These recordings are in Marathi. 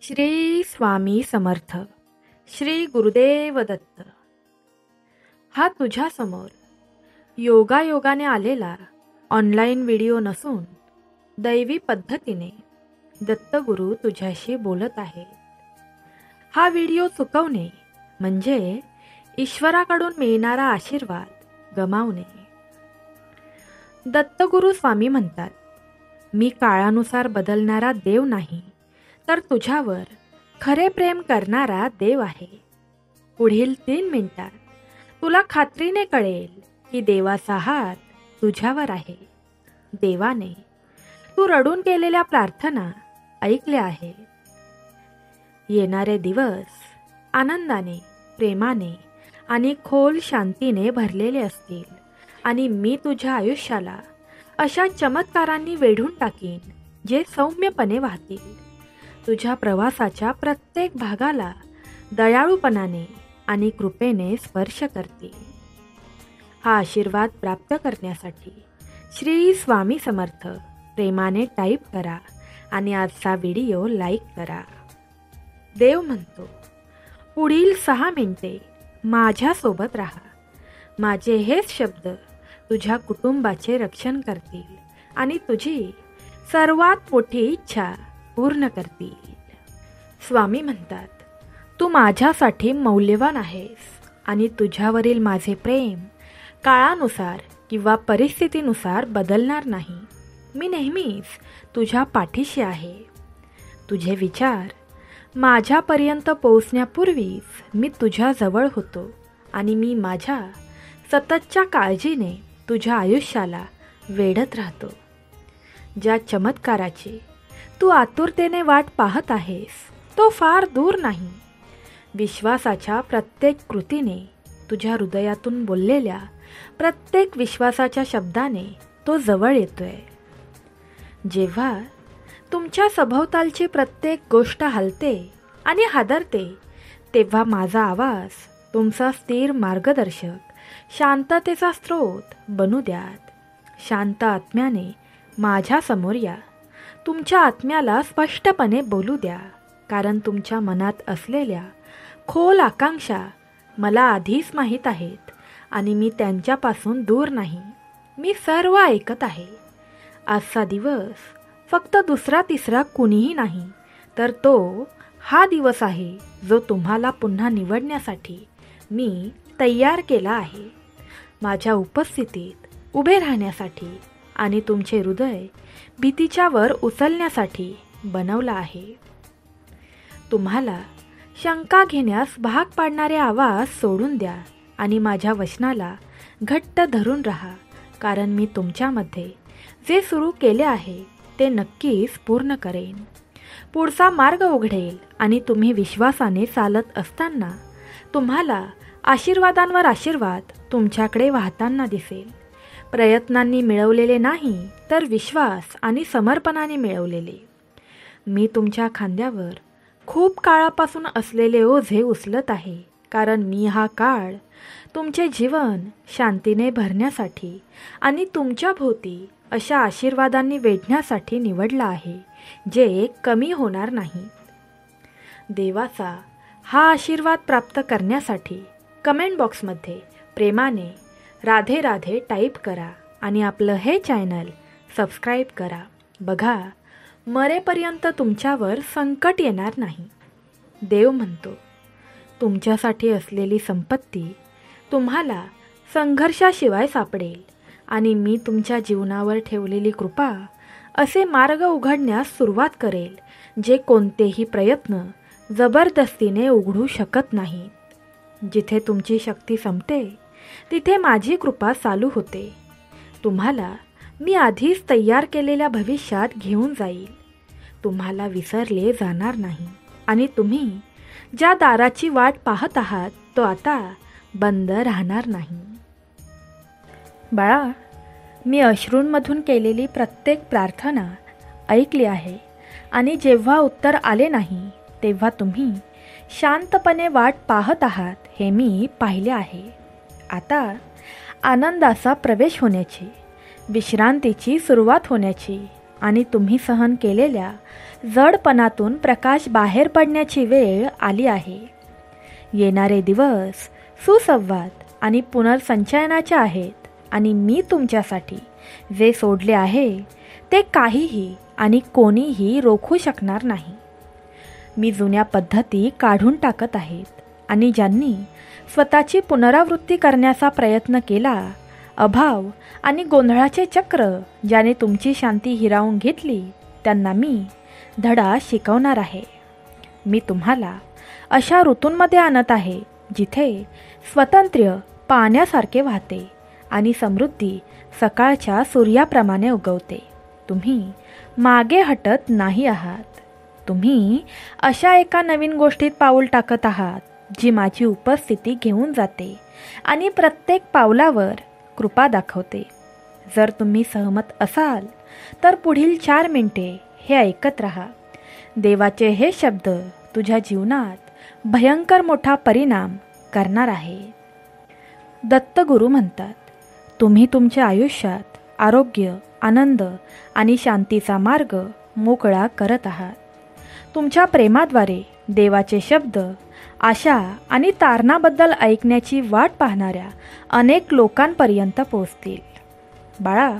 श्री स्वामी समर्थ. श्री गुरुदेव दत्त. हा तुझ्यासमोर योगायोगाने आलेला ऑनलाईन व्हिडिओ नसून दैवी पद्धतीने दत्तगुरु तुझ्याशी बोलत आहेत. हा व्हिडिओ चुकवणे म्हणजे ईश्वराकडून मिळणारा आशीर्वाद गमावणे. दत्तगुरु स्वामी म्हणतात, मी काळानुसार बदलणारा देव नाही, तर तुझ्यावर खरे प्रेम करणारा देव आहे. पुढील 3 मिनिटात तुला खात्रीने कळेल की देवाचा हात तुझ्यावर आहे. देवाने तू रडून केलेल्या प्रार्थना ऐकल्या आहेत. येणारे दिवस आनंदाने, प्रेमाने आणि खोल शांतीने भरलेले असतील आणि मी तुझ्या आयुष्याला अशा चमत्कारांनी वेढून टाकीन जे सौम्यपणे वाहतील. तुझ्या प्रवासाच्या प्रत्येक भागाला दयाळूपणाने आणि कृपेने स्पर्श करतील. हा आशीर्वाद प्राप्त करण्यासाठी श्री स्वामी समर्थ प्रेमाने टाईप करा आणि आजचा व्हिडिओ लाईक करा. देव म्हणतो, पुढील 6 मिनिटे माझ्यासोबत राहा. माझे हेच शब्द तुझ्या कुटुंबाचे रक्षण करतील आणि तुझी सर्वात मोठी इच्छा पूर्ण करतील. स्वामी म्हणतात, तू माझ्यासाठी मौल्यवान आहेस आणि तुझ्यावरील माझे प्रेम काळानुसार किंवा परिस्थितीनुसार बदलणार नाही. मी नेहमीच तुझ्या पाठीशी आहे. तुझे विचार माझ्यापर्यंत पोहोचण्यापूर्वीच मी तुझ्याजवळ होतो आणि मी माझ्या सततच्या काळजीने तुझ्या आयुष्याला वेढत राहतो. ज्या चमत्काराची तू आतुरतेने वाट पाहत आहेस तो फार दूर नाही. विश्वासाच्या प्रत्येक कृतीने, तुझ्या हृदयातून बोललेल्या प्रत्येक विश्वासाच्या शब्दाने तो जवळ येतोय. जेव्हा तुमच्या सभोवतालची प्रत्येक गोष्ट हलते आणि हादरते, तेव्हा माझा आवाज तुमचा स्थिर मार्गदर्शक, शांततेचा स्रोत बनू द्यात. शांत आत्म्याने माझ्यासमोर या. तुमच्या आत्म्याला स्पष्टपणे बोलू द्या, कारण तुमच्या मनात असलेल्या खोल आकांक्षा मला आधीच माहीत आहेत आणि मी त्यांच्यापासून दूर नाही. मी सर्व ऐकत आहे. आजचा दिवस फक्त दुसरा तिसरा कुणीही नाही, तर तो हा दिवस आहे जो तुम्हाला पुन्हा निवडण्यासाठी मी तयार केला आहे. माझ्या उपस्थितीत उभे राहण्यासाठी आणि तुमचे हृदय भीतीच्या वर उचलण्यासाठी बनवला आहे. तुम्हाला शंका घेण्यास भाग पाडणारे आवाज सोडून द्या आणि माझ्या वचनाला घट्ट धरून राहा, कारण मी तुमच्यामध्ये जे सुरू केले आहे ते नक्कीच पूर्ण करेन. पुढचा मार्ग उघडेल आणि तुम्ही विश्वासाने चालत असताना तुम्हाला आशीर्वादांवर आशीर्वाद तुमच्याकडे वाहताना दिसेल. प्रयत्नांनी मिळवलेले नाही, तर विश्वास आणि समर्पणाने मिळवलेले. मी तुमच्या खांद्यावर खूप काळापासून असलेले ओझे उचलत आहे, कारण मी हा काळ तुमचे जीवन शांतीने भरण्यासाठी आणि तुमच्या भोवती अशा आशीर्वादांनी वेढण्यासाठी निवडला आहे जे कमी होणार नाही. देवाचा हा आशीर्वाद प्राप्त करण्यासाठी कमेंट बॉक्समध्ये प्रेमाने राधे राधे टाईप करा आणि आपलं हे चॅनल सबस्क्राईब करा. बघा, मरेपर्यंत तुमच्यावर संकट येणार नाही. देव म्हणतो, तुमच्यासाठी असलेली संपत्ती तुम्हाला संघर्षाशिवाय सापडेल आणि मी तुमच्या जीवनावर ठेवलेली कृपा असे मार्ग उघडण्यास सुरुवात करेल जे कोणतेही प्रयत्न जबरदस्तीने उघडू शकत नाहीत. जिथे तुमची शक्ती संपते तिथे माझी कृपा चालू होते. तुम्हाला मी आधीच तयार केलेल्या भविष्यात घेऊन जाईल. तुम्हाला विसरले जाणार नाही आणि तुम्ही ज्या दाराची वाट पाहत आहात तो आता बंद राहणार नाही. बाळा, मी अश्रूंमधून केलेली प्रत्येक प्रार्थना ऐकली आहे आणि जेव्हा उत्तर आले नाही तेव्हा तुम्ही शांतपणे वाट पाहत आहात हे मी पाहिले आहे. आता आनंदाचा प्रवेश होण्याची, विश्रांतीची सुरुवात होण्याची आणि तुम्ही सहन केलेल्या जडपणातून प्रकाश बाहेर पडण्याची वेळ आली आहे. येणारे दिवस सुसंवाद आणि पुनर्संचयनाचे आहेत आणि मी तुमच्यासाठी जे सोडले आहे ते काहीही आणि कोणीही रोखू शकणार नाही. मी जुन्या पद्धती काढून टाकत आहेत आणि ज्यांनी स्वतःची पुनरावृत्ती करण्याचा प्रयत्न केला, अभाव आणि गोंधळाचे चक्र ज्याने तुमची शांती हिरावून घेतली, त्यांना मी धडा शिकवणार आहे. मी तुम्हाला अशा ऋतूंमध्ये आणत आहे जिथे स्वातंत्र्य पाण्यासारखे वाहते आणि समृद्धी सकाळच्या सूर्याप्रमाणे उगवते. तुम्ही मागे हटत नाही आहात. तुम्ही अशा एका नवीन गोष्टीत पाऊल टाकत आहात जी माझी उपस्थिती घेऊन जाते आणि प्रत्येक पावलावर कृपा दाखवते. जर तुम्ही सहमत असाल तर पुढील 4 मिनिटे हे ऐकत राहा. देवाचे हे शब्द तुझ्या जीवनात भयंकर मोठा परिणाम करणार आहे. दत्तगुरू म्हणतात, तुम्ही तुमच्या आयुष्यात आरोग्य, आनंद आणि शांतीचा मार्ग मोकळा करत आहात. तुमच्या प्रेमाद्वारे देवाचे शब्द आशा आणि तारणाबद्दल ऐकण्याची वाट पाहणाऱ्या अनेक लोकांपर्यंत पोहोचतील. बाळा,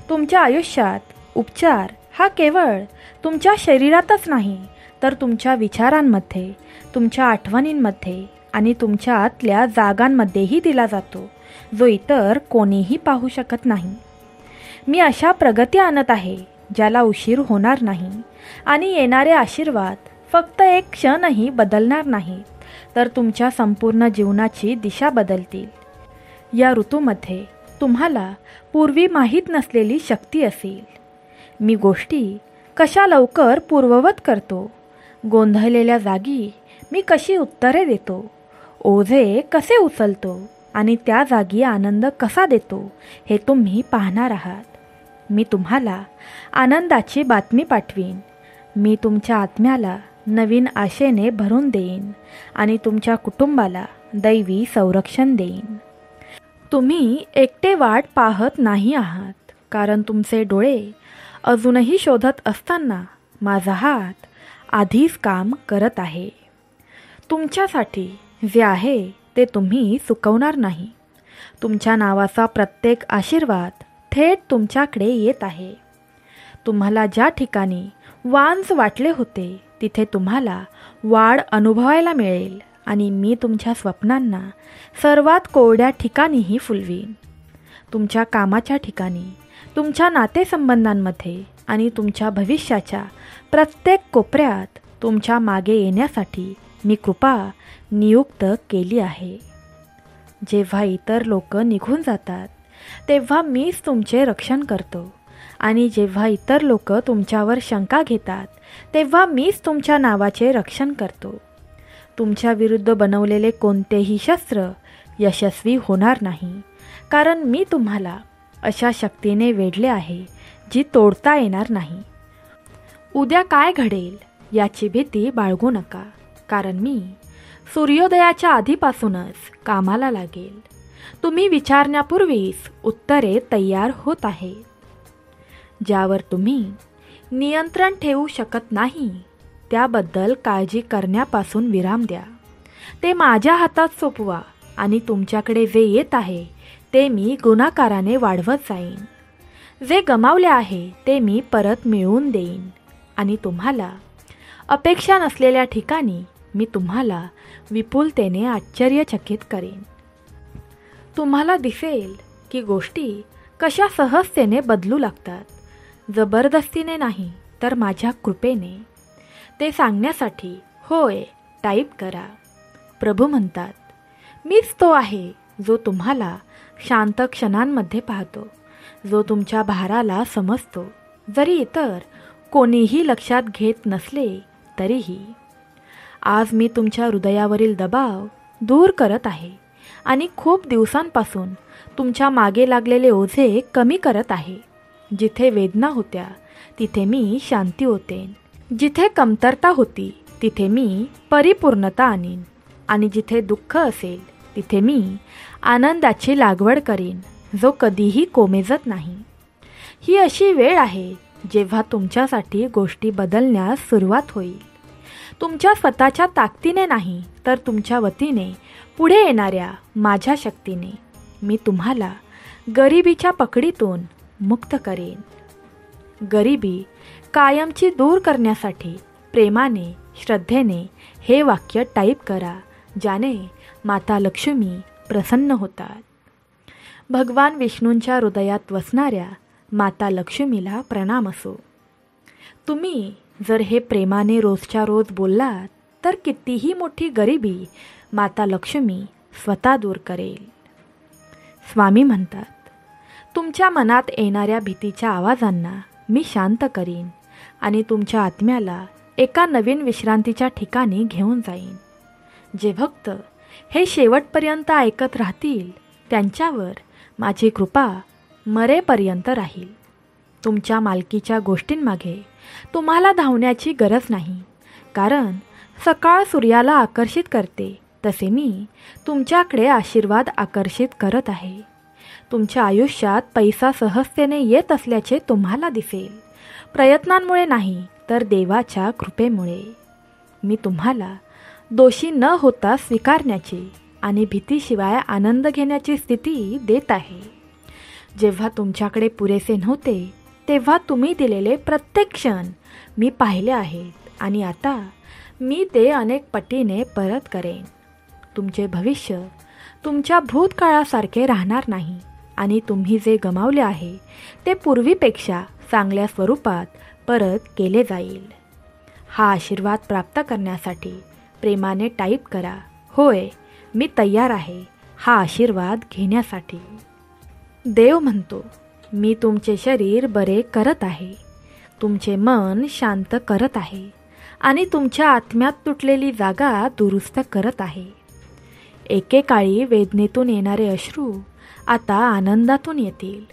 तुमच्या आयुष्यात उपचार हा केवळ तुमच्या शरीरातच नाही तर तुमच्या विचारांमध्ये, तुमच्या आठवणींमध्ये आणि तुमच्या आतल्या जागांमध्येही दिला जातो, जो इतर कोणीही पाहू शकत नाही. मी अशा प्रगती आणत आहे ज्याला उशीर होणार नाही आणि येणारे आशीर्वाद फक्त एक क्षणही बदलणार नाहीत तर तुमच्या संपूर्ण जीवनाची दिशा बदलतील. या ऋतूमध्ये तुम्हाला पूर्वी माहीत नसलेली शक्ती असेल. मी गोष्टी कशा लवकर पूर्ववत करतो, गोंधळलेल्या जागी मी कशी उत्तरे देतो, ओझे कसे उचलतो आणि त्या जागी आनंद कसा देतो हे तुम्ही पाहणार आहात. मी तुम्हाला आनंदाची बातमी पाठवीन. मी तुमच्या आत्म्याला नवीन आशेने भरून देईन आणि तुमच्या कुटुंबाला दैवी संरक्षण देईन. तुम्ही एकटे वाट पाहत नाही आहात, कारण तुमचे डोळे अजूनही शोधत असताना माझा हात आधीच काम करत आहे. तुमच्यासाठी जे आहे ते तुम्ही चुकवणार नाही. तुमच्या नावाचा प्रत्येक आशीर्वाद थेट तुमच्याकडे येत आहे. तुम्हाला ज्या ठिकाणी वांज वाटले होते तिथे तुम्हाला वाढ अनुभवायला मिळेल आणि मी तुमच्या स्वप्नांना सर्वात कोरड्या ठिकाणीही फुलवीन. तुमच्या कामाच्या ठिकाणी, तुमच्या नातेसंबंधांमध्ये आणि तुमच्या भविष्याच्या प्रत्येक कोपऱ्यात तुमच्या मागे येण्यासाठी मी कृपा नियुक्त केली आहे. जेव्हा इतर लोक निघून जातात तेव्हा मीच तुमचे रक्षण करतो आणि जेव्हा इतर लोक तुमच्यावर शंका घेतात तेव्हा मीच तुमच्या नावाचे रक्षण करतो. तुमच्या विरुद्ध बनवलेले कोणतेही शस्त्र यशस्वी होणार नाही, कारण मी तुम्हाला अशा शक्तीने वेढले आहे जी तोडता येणार नाही. उद्या काय घडेल याची भीती बाळगू नका, कारण मी सूर्योदयाच्या आधीपासूनच कामाला लागेल. तुम्ही विचारण्यापूर्वीच उत्तरे तयार होत आहेत. ज्यावर तुम्ही नियंत्रण ठेवू शकत नाही त्याबद्दल काळजी करण्यापासून विराम द्या. ते माझ्या हातात सोपवा आणि तुमच्याकडे जे येत आहे ते मी गुणाकाराने वाढवत जाईन. जे गमावले आहे ते मी परत मिळवून देईन आणि तुम्हाला अपेक्षा नसलेल्या ठिकाणी मी तुम्हाला विपुलतेने आश्चर्यचकित करेन. तुम्हाला दिसेल की गोष्टी कशा सहजतेने बदलू लागतात, जबरदस्तीने नाही तर माझ्या कृपेने. ते सांगण्यासाठी होय टाईप करा. प्रभू म्हणतात, मीच तो आहे जो तुम्हाला शांत क्षणांमध्ये पाहतो, जो तुमच्या भाराला समजतो, जरी इतर कोणीही लक्षात घेत नसले तरीही. आज मी तुमच्या हृदयावरील दबाव दूर करत आहे आणि खूप दिवसांपासून तुमच्या मागे लागलेले ओझे कमी करत आहे. जिथे वेदना होत्या तिथे मी शांती ओतेन. जिथे कमतरता होती तिथे मी परिपूर्णता आणीन आणि जिथे दुःख असेल तिथे मी आनंदाची लागवड करीन जो कधीही कोमेजत नाही. ही अशी वेळ आहे जेव्हा तुमच्यासाठी गोष्टी बदलण्यास सुरुवात होईल. तुमच्या स्वतःच्या ताकदीने नाही, तर तुमच्या वतीने पुढे येणाऱ्या माझ्या शक्तीने मी तुम्हाला गरिबीच्या पकडीतून मुक्त करेन. गरिबी कायमची दूर करण्यासाठी प्रेमाने, श्रद्धेने हे वाक्य टाईप करा, ज्याने माता लक्ष्मी प्रसन्न होतात. भगवान विष्णूंच्या हृदयात वसणाऱ्या माता लक्ष्मीला प्रणाम असो. तुम्ही जर हे प्रेमाने रोजच्या रोज बोललात तर कितीही मोठी गरिबी माता लक्ष्मी स्वतः दूर करेल. स्वामी म्हणतात, तुमच्या मनात येणाऱ्या भीतीच्या आवाजांना मी शांत करीन आणि तुमच्या आत्म्याला एका नवीन विश्रांतीच्या ठिकाणी घेऊन जाईन. जे भक्त हे शेवटपर्यंत ऐकत राहतील त्यांच्यावर माझी कृपा मरेपर्यंत राहील. तुमच्या मालकीच्या गोष्टींमागे तुम्हाला धावण्याची गरज नाही, कारण सकाळ सूर्याला आकर्षित करते तसे मी तुमच्याकडे आशीर्वाद आकर्षित करत आहे. तुमच्या आयुष्यात पैसा सहजतेने येत असल्याचे तुम्हाला दिसेल, प्रयत्नांमुळे नाही तर देवाच्या कृपेमुळे. मी तुम्हाला दोषी न होता स्वीकारण्याची आणि भीतीशिवाय आनंद घेण्याची स्थिती देत आहे. जेव्हा तुमच्याकडे पुरेसे नव्हते तेव्हा तुम्ही दिलेले प्रत्येक क्षण मी पाहिले आहेत आणि आता मी ते अनेक पटीने परत करेन. तुमचे भविष्य तुमच्या भूतकाळासारखे राहणार नाही आणि तुम्ही जे गमावले आहे ते पूर्वीपेक्षा चांगल्या स्वरूपात परत केले जाईल. हा आशीर्वाद प्राप्त करण्यासाठी प्रेमाने टाईप करा, होय मी तयार आहे हा आशीर्वाद घेण्यासाठी. देव म्हणतो, मी तुमचे शरीर बरे करत आहे, तुमचे मन शांत करत आहे आणि तुमच्या आत्म्यात तुटलेली जागा दुरुस्त करत आहे. एकेकाळी वेदनेतून येणारे अश्रू आता आनंदातून येतील.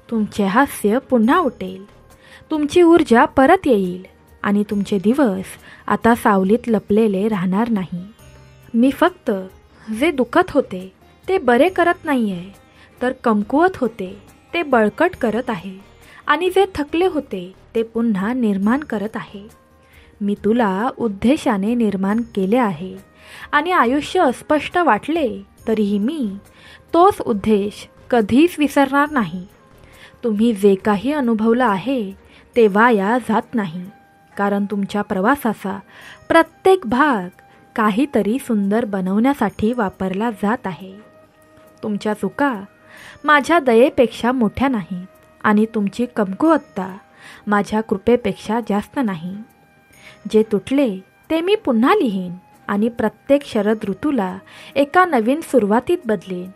तुमचे हास्य पुन्हा उठेल, तुमची ऊर्जा परत येईल आणि तुमचे दिवस आता सावलीत लपलेले राहणार नाही. मी फक्त जे दुखत होते ते बरे करत नाही आहे, तर कमकुवत होते ते बळकट करत आहे आणि जे थकले होते ते पुन्हा निर्माण करत आहे. मी तुला उद्देशाने निर्माण केले आहे आणि आयुष्य अस्पष्ट वाटले तरीही मी तोच उद्देश कधीच विसरणार नाही. तुम्ही जे काही अनुभवलं आहे ते वाया जात नाही, कारण तुमच्या प्रवासाचा प्रत्येक भाग काहीतरी सुंदर बनवण्यासाठी वापरला जात आहे. तुमच्या चुका माझ्या दयेपेक्षा मोठ्या नाहीत आणि तुमची कमकुवतता माझ्या कृपेपेक्षा जास्त नाही. जे तुटले ते मी पुन्हा लिहीन आणि प्रत्येक शरद ऋतूला एका नवीन सुरुवातीत बदलेन.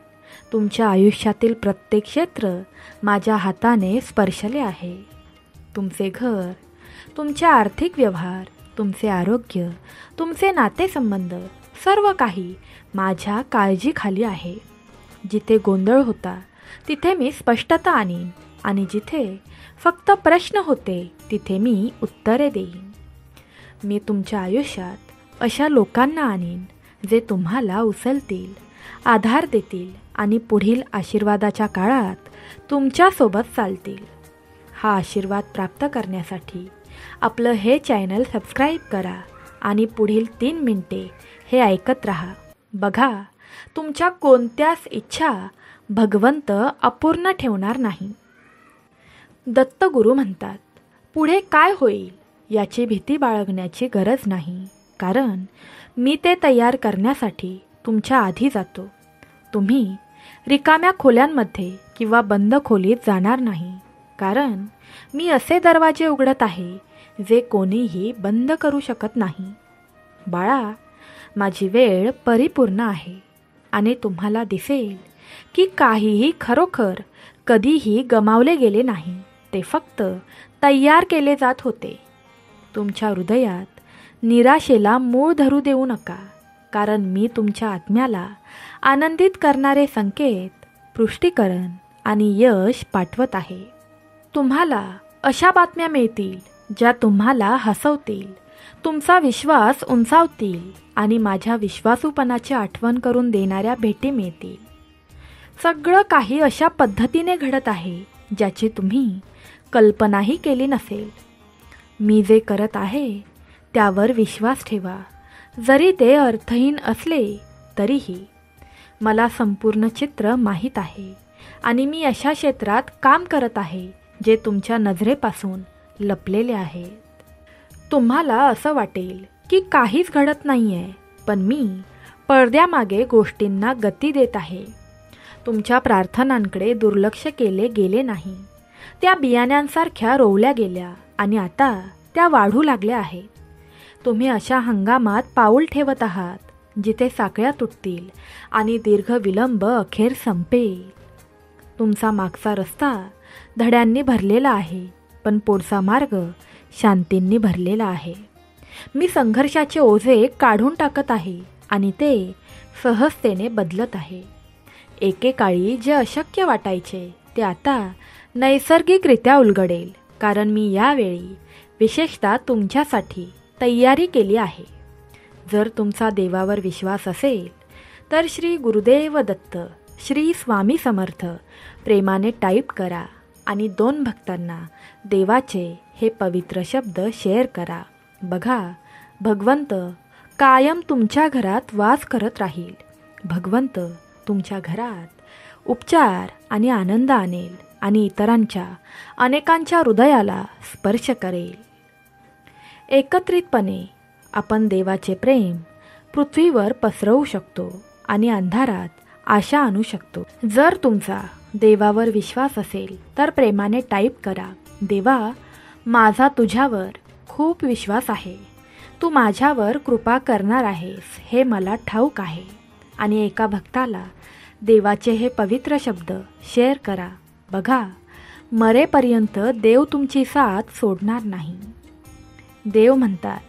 तुमच्या आयुष्यातील प्रत्येक क्षेत्र माझ्या हाताने स्पर्शले आहे. तुमचे घर, तुमचे आर्थिक व्यवहार, तुमचे आरोग्य, तुमचे नातेसंबंध, सर्व काही माझ्या काळजीखाली आहे. जिथे गोंधळ होता तिथे मी स्पष्टता आणीन आणि जिथे फक्त प्रश्न होते तिथे मी उत्तरे देईन. मी तुमच्या आयुष्यात अशा लोकांना आणीन जे तुम्हाला उचलतील, आधार देतील आणि पुढील आशीर्वादाच्या काळात तुमच्यासोबत चालतील. हा आशीर्वाद प्राप्त करण्यासाठी आपलं हे चॅनल सबस्क्राईब करा आणि पुढील 3 मिनिटे हे ऐकत राहा. बघा, तुमच्या कोणत्याच इच्छा भगवंत अपूर्ण ठेवणार नाही. दत्तगुरू म्हणतात, पुढे काय होईल याची भीती बाळगण्याची गरज नाही, कारण मी ते तयार करण्यासाठी तुमच्या आधी जातो. तुम्ही रिकाम्या खोल्यांमध्ये किंवा बंद खोलीत जाणार नाही, कारण मी असे दरवाजे उघडत आहे जे कोणीही बंद करू शकत नाही. बाळा, माझी वेळ परिपूर्ण आहे आणि तुम्हाला दिसेल की काहीही खरोखर कधीही गमावले गेले नाही, ते फक्त तयार केले जात होते. तुमच्या हृदयात निराशेला मूळ धरू देऊ नका, कारण मी तुमच्या आत्म्याला आनंदित करणारे संकेत, पुष्टीकरण आणि यश पाठवत आहे. तुम्हाला अशा बातम्या मिळतील ज्या तुम्हाला हसवतील, तुमचा विश्वास उंचावतील आणि माझ्या विश्वासूपणाची आठवण करून देणाऱ्या भेटी मिळतील. सगळं काही अशा पद्धतीने घडत आहे ज्याची तुम्ही कल्पनाही केली नसेल. मी जे करत आहे त्यावर विश्वास ठेवा. जरी ते अर्थहीन असले तरीही मला संपूर्ण चित्र माहीत आहे आणि मी अशा क्षेत्रात काम करत आहे जे तुमच्या नजरेपासून लपलेले आहेत. तुम्हाला असं वाटेल की काहीच घडत नाही आहे, पण मी पडद्यामागे गोष्टींना गती देत आहे. तुमच्या प्रार्थनांकडे दुर्लक्ष केले गेले नाही. त्या बियाण्यांसारख्या रोवल्या गेल्या आणि आता त्या वाढू लागल्या आहेत. तुम्ही अशा हंगामात पाऊल ठेवत आहात जिथे साखळ्या तुटतील आणि दीर्घ विलंब अखेर संपेल. तुमचा मागचा रस्ता धड्यांनी भरलेला आहे, पण पुढचा मार्ग शांतींनी भरलेला आहे. मी संघर्षाचे ओझे काढून टाकत आहे आणि ते सहजतेने बदलत आहे. एकेकाळी जे अशक्य वाटायचे ते आता नैसर्गिकरित्या उलगडेल, कारण मी यावेळी विशेषतः तुमच्यासाठी तयारी केली आहे. जर तुमचा देवावर विश्वास असेल तर श्री गुरुदेव दत्त, श्री स्वामी समर्थ प्रेमाने टाईप करा आणि 2 भक्तांना देवाचे हे पवित्र शब्द शेअर करा. बघा, भगवंत कायम तुमच्या घरात वास करत राहील. भगवंत तुमच्या घरात उपचार आणि आनंद आणेल आणि इतरांच्या अनेकांच्या हृदयाला स्पर्श करेल. एकत्रितपणे आपण देवाचे प्रेम पृथ्वीवर पसरवू शकतो आणि अंधारात आशा आणू शकतो. जर तुमचा देवावर विश्वास असेल तर प्रेमाने टाईप करा, देवा, माझा तुझ्यावर खूप विश्वास आहे. तू माझ्यावर कृपा करणार आहेस हे मला ठाऊक आहे. आणि एका भक्ताला देवाचे हे पवित्र शब्द शेअर करा. बघा, मरेपर्यंत देव तुमची साथ सोडणार नाही. देव म्हणतात,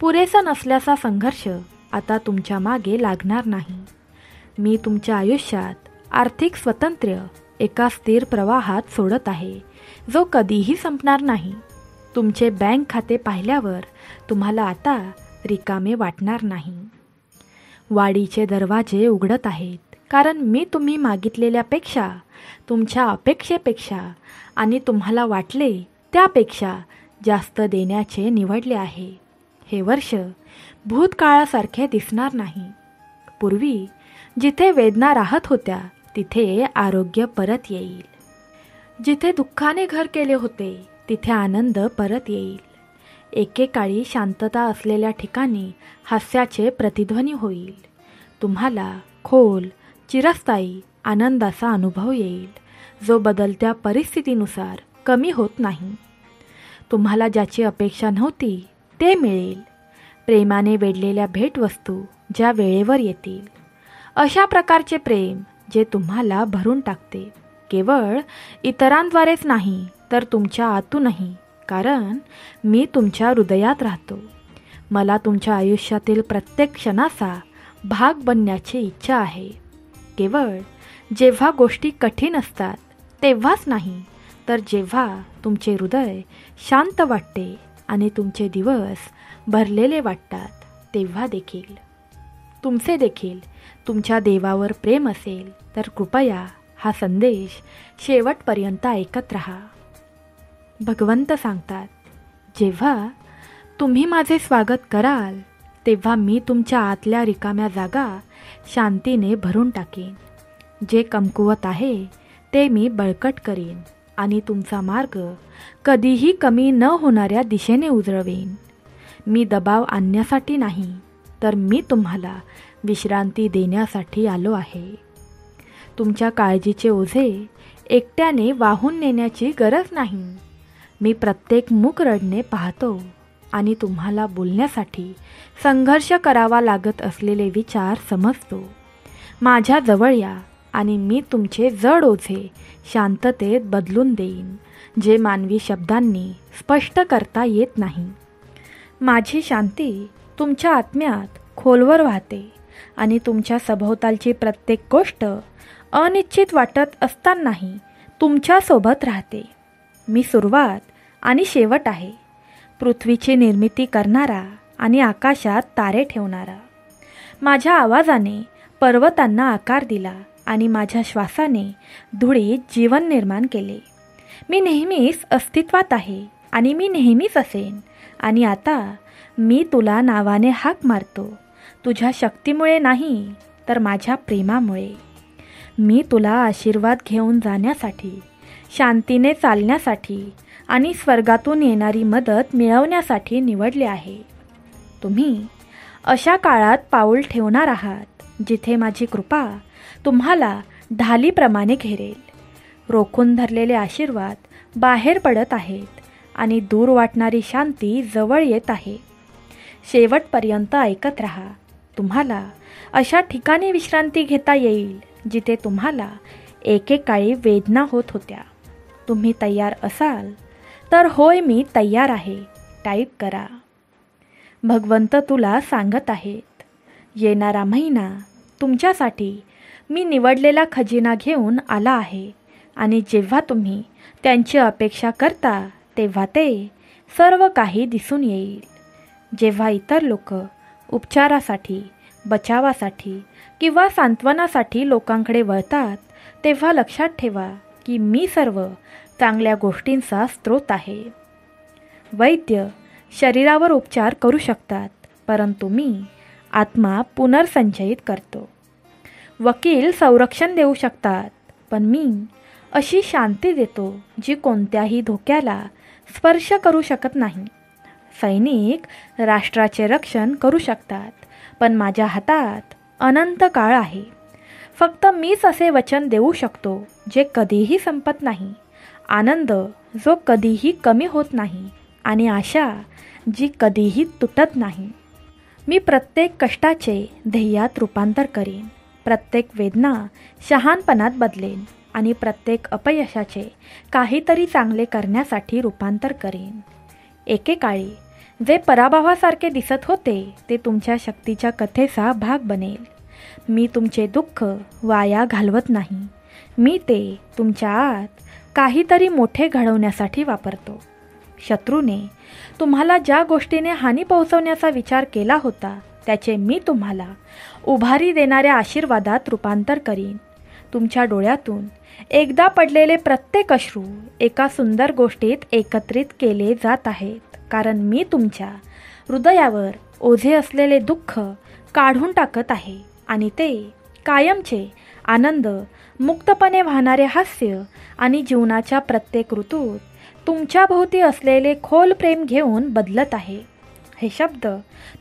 पुरेसा नसल्याचा संघर्ष आता तुमच्या मागे लागणार नाही. मी तुमच्या आयुष्यात आर्थिक स्वातंत्र्य एका स्थिर प्रवाहात सोडत आहे जो कधीही संपणार नाही. तुमचे बँक खाते पाहिल्यावर तुम्हाला आता रिकामे वाटणार नाही. वाढीचे दरवाजे उघडत आहेत, कारण मी तुम्ही मागितलेल्यापेक्षा, तुमच्या अपेक्षेपेक्षा आणि तुम्हाला वाटले त्यापेक्षा जास्त देण्याचे निवडले आहे. हे वर्ष भूतकाळासारखे दिसणार नाही. पूर्वी जिथे वेदना राहत होत्या तिथे आरोग्य परत येईल. जिथे दुःखाने घर केले होते तिथे आनंद परत येईल. एकेकाळी शांतता असलेल्या ठिकाणी हास्याचे प्रतिध्वनी होईल. तुम्हाला खोल, चिरस्थायी आनंदाचा अनुभव येईल, जो बदलत्या परिस्थितीनुसार कमी होत नाही. तुम्हाला ज्याची अपेक्षा नव्हती ते मिळेल. प्रेमाने वेढलेल्या भेटवस्तू ज्या वेळेवर येतील, अशा प्रकारचे प्रेम जे तुम्हाला भरून टाकते, केवळ इतरांद्वारेच नाही तर तुमच्या आतूनही, कारण मी तुमच्या हृदयात राहतो. मला तुमच्या आयुष्यातील प्रत्येक क्षणाचा भाग बनण्याची इच्छा आहे. केवळ जेव्हा गोष्टी कठीण असतात तेव्हाच नाही, तर जेव्हा तुमचे हृदय शांत वाटते आणि तुमचे दिवस भरलेले वाटतात तेव्हा देखील. तुमचे देखील तुमच्या देवावर प्रेम असेल तर कृपया हा संदेश शेवटपर्यंत ऐकत राहा. भगवंत सांगतात, जेव्हा तुम्ही माझे स्वागत कराल तेव्हा मी तुमच्या आतल्या रिकाम्या जागा शांतीने भरून टाकेन. जे कमकुवत आहे ते मी बळकट करीन आणि तुमचा मार्ग कधीही कमी न होणाऱ्या दिशेने उजळवेन. मी दबाव आणण्यासाठी नाही, तर मी तुम्हाला विश्रांती देण्यासाठी आलो आहे. तुमच्या काळजीचे ओझे एकट्याने वाहून नेण्याची गरज नाही. मी प्रत्येक मूक रडणे पाहतो आणि तुम्हाला बोलण्यासाठी संघर्ष करावा लागत असलेले विचार समजतो. माझ्या जवळ या आणि मी तुमचे जड ओझे शांततेत बदलून देईन, जे मानवी शब्दांनी स्पष्ट करता येत नाही. माझी शांती तुमच्या आत्म्यात खोलवर वाहते आणि तुमच्या सभोवतालची प्रत्येक गोष्ट अनिश्चित वाटत असतानाही तुमच्यासोबत राहते. मी सुरुवात आणि शेवट आहे, पृथ्वीची निर्मिती करणारा आणि आकाशात तारे ठेवणारा. माझ्या आवाजाने पर्वतांना आकार दिला आणि माझ्या श्वासाने धुळीत जीवन निर्माण केले. मी नेहमीच अस्तित्वात आहे आणि मी नेहमीच असेन. आणि आता मी तुला नावाने हाक मारतो, तुझ्या शक्तीमुळे नाही तर माझ्या प्रेमामुळे. मी तुला आशीर्वाद घेऊन जाण्यासाठी, शांतीने चालण्यासाठी आणि स्वर्गातून येणारी मदत मिळवण्यासाठी निवडले आहे. तुम्ही अशा काळात पाऊल ठेवणार आहात जिथे माझी कृपा तुम्हाला ढालीप्रमाणे घेरेल. रोखून धरलेले आशीर्वाद बाहेर पडत आहेत आणि दूर वाटणारी शांती जवळ येत आहे. शेवटपर्यंत ऐकत राहा. तुम्हाला अशा ठिकाणी विश्रांती घेता येईल जिथे तुम्हाला एकेकाळी वेदना होत होत्या. तुम्ही तयार असाल तर होय मी तयार आहे टाईप करा. भगवंत तुला सांगत आहेत, येणारा महिना तुमच्यासाठी मी निवडलेला खजिना घेऊन आला आहे. आणि जेव्हा तुम्ही त्यांची अपेक्षा करता तेव्हा ते सर्व काही दिसून येईल. जेव्हा इतर लोक उपचारासाठी, बचावासाठी किंवा सांत्वनासाठी लोकांकडे वळतात तेव्हा लक्षात ठेवा की मी सर्व चांगल्या गोष्टींचा स्रोत आहे. वैद्य शरीरावर उपचार करू शकतात, परंतु मी आत्मा पुनर्संचयित करतो. वकील संरक्षण देऊ शकतात, पण मी अशी शांती देतो जी कोणत्याही धोक्याला स्पर्श करू शकत नाही. सैनिक राष्ट्राचे रक्षण करू शकतात, पण माझ्या हातात अनंत काळ आहे. फक्त मीच असे वचन देऊ शकतो जे कधीही संपत नाही, आनंद जो कधीही कमी होत नाही आणि आशा जी कधीही तुटत नाही. मी प्रत्येक कष्टाचे ध्येयात रूपांतर करीन, प्रत्येक वेदना शहाणपणात बदलेन आणि प्रत्येक अपयशाचे काहीतरी चांगले करण्यासाठी रूपांतर करीन. एकेकाळी जे पराभवासारखे दिसत होते ते तुमच्या शक्तीच्या कथेचा भाग बनेल. मी तुमचे दुःख वाया घालवत नाही, मी ते तुमच्या आत काहीतरी मोठे घडवण्यासाठी वापरतो. शत्रूने तुम्हाला ज्या गोष्टीने हानी पोहोचवण्याचा विचार केला होता त्याचे मी तुम्हाला उभारी देणाऱ्या आशीर्वादात रूपांतर करीन. तुमच्या डोळ्यातून एकदा पडलेले प्रत्येक अश्रू एका सुंदर गोष्टीत एकत्रित केले जात आहेत, कारण मी तुमच्या हृदयावर ओझे असलेले दुःख काढून टाकत आहे आणि ते कायमचे आनंद, मुक्तपणे वाहणारे हास्य आणि जीवनाच्या प्रत्येक ऋतूत तुमच्या भोवती असलेले खोल प्रेम घेऊन बदलत आहे. हे शब्द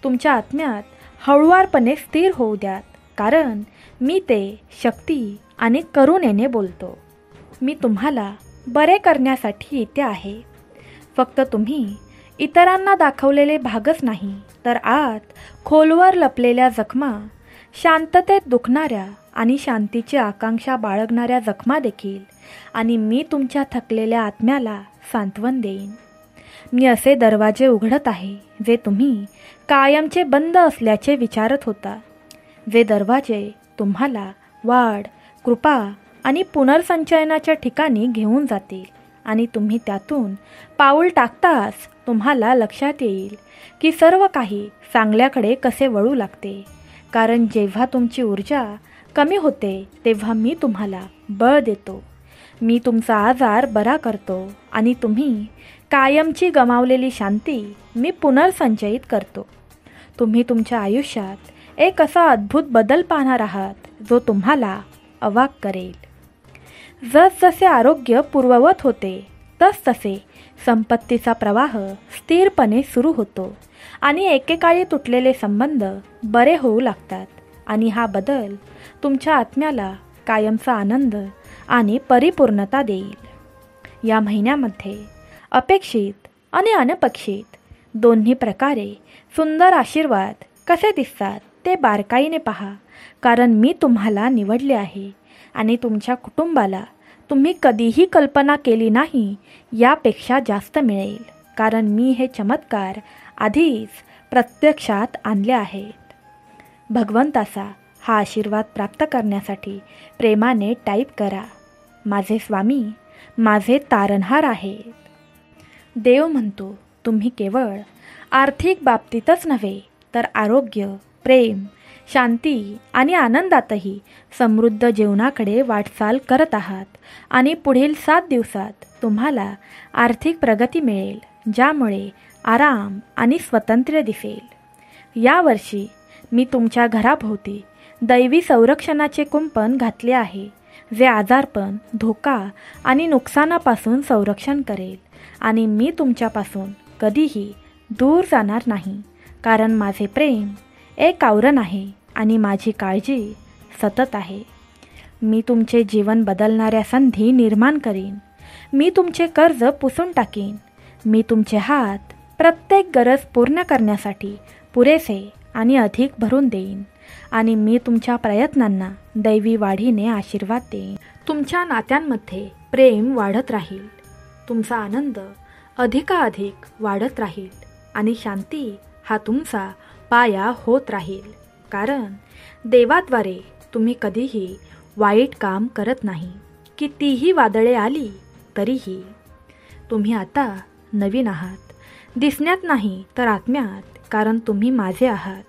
तुमच्या आत्म्यात हळुवारपणे स्थिर होऊ द्यात, कारण मी ते शक्ती आणि करुणेने बोलतो. मी तुम्हाला बरे करण्यासाठी इथे आहे. फक्त तुम्ही इतरांना दाखवलेले भागच नाही तर आत खोलवर लपलेल्या जखमा, शांततेत दुखणाऱ्या आणि शांतीची आकांक्षा बाळगणाऱ्या जखमा देखील. आणि मी तुमच्या थकलेल्या आत्म्याला सांत्वन देईन. मी असे दरवाजे उघडत आहे जे तुम्ही कायमचे बंद असल्याचे विचारत होता. जे दरवाजे तुम्हाला वाढ, कृपा आणि पुनर्संचयनाच्या ठिकाणी घेऊन जातील. आणि तुम्ही त्यातून पाऊल टाकताच तुम्हाला लक्षात येईल की सर्व काही चांगल्याकडे कसे वळू लागते. कारण जेव्हा तुमची ऊर्जा कमी होते तेव्हा मी तुम्हाला बळ देतो. मी तुमचा आजार बरा करतो आणि तुम्ही कायमची गमावलेली शांती मी पुनर्संचयित करतो. तुम्ही तुमच्या आयुष्यात एक असा अद्भुत बदल पाहणार आहात जो तुम्हाला अवाक करेल. जसजसे आरोग्य पूर्ववत होते तसतसे संपत्तीचा प्रवाह स्थिरपणे सुरू होतो आणि एकेकाळी तुटलेले संबंध बरे होऊ लागतात. आणि हा बदल तुमच्या आत्म्याला कायमचा आनंद आणि परिपूर्णता देईल. या महिन्यामध्ये अपेक्षित आणि अनपेक्षित दोन्ही प्रकारे सुंदर आशीर्वाद कसे दिसतात ते बारकाईने पहा, कारण मी तुम्हाला निवडले आहे आणि तुमच्या कुटुंबाला तुम्ही कधीही कल्पना केली नाही यापेक्षा जास्त मिळेल, कारण मी हे चमत्कार आधीच प्रत्यक्षात आणले आहेत. भगवंताचा हा आशीर्वाद प्राप्त करण्यासाठी प्रेमाने टाईप करा, माझे स्वामी माझे तारणहार आहेत. देव म्हणतो, तुम्ही केवळ आर्थिक बाबतीतच नव्हे तर आरोग्य, प्रेम, शांती आणि आनंदातही समृद्ध जीवनाकडे वाटचाल करत आहात आणि पुढील 7 दिवसात तुम्हाला आर्थिक प्रगती मिळेल, ज्यामुळे आराम आणि स्वातंत्र्य दिसेल. यावर्षी मी तुमच्या घराभोवती दैवी संरक्षणाचे कुंपण घातले आहे, जे आजारपण, धोका आणि नुकसानापासून संरक्षण करेल. आणि मी तुमच्यापासून कधीही दूर जाणार नाही, कारण माझे प्रेम एक आवरण आहे आणि माझी काळजी सतत आहे. मी तुमचे जीवन बदलणाऱ्या संधी निर्माण करीन. मी तुमचे कर्ज पुसून टाकीन. मी तुमचे हात प्रत्येक गरज पूर्ण करण्यासाठी पुरेसे आणि अधिक भरून देईन. आणि मी तुमच्या प्रयत्नांना दैवी वाढीने आशीर्वाद देईन. तुमच्या नात्यांमध्ये प्रेम वाढत राहील. तुमचा आनंद अधिकाधिक वाढत राहील आणि शांती हा तुमचा पाया होत राहील. कारण देवाद्वारे तुम्ही कधीही वाईट काम करत नाही. कितीही वादळे आली तरीही तुम्ही आता नवीन आहात, दिसण्यात नाही तर आत्म्यात, कारण तुम्ही माझे आहात.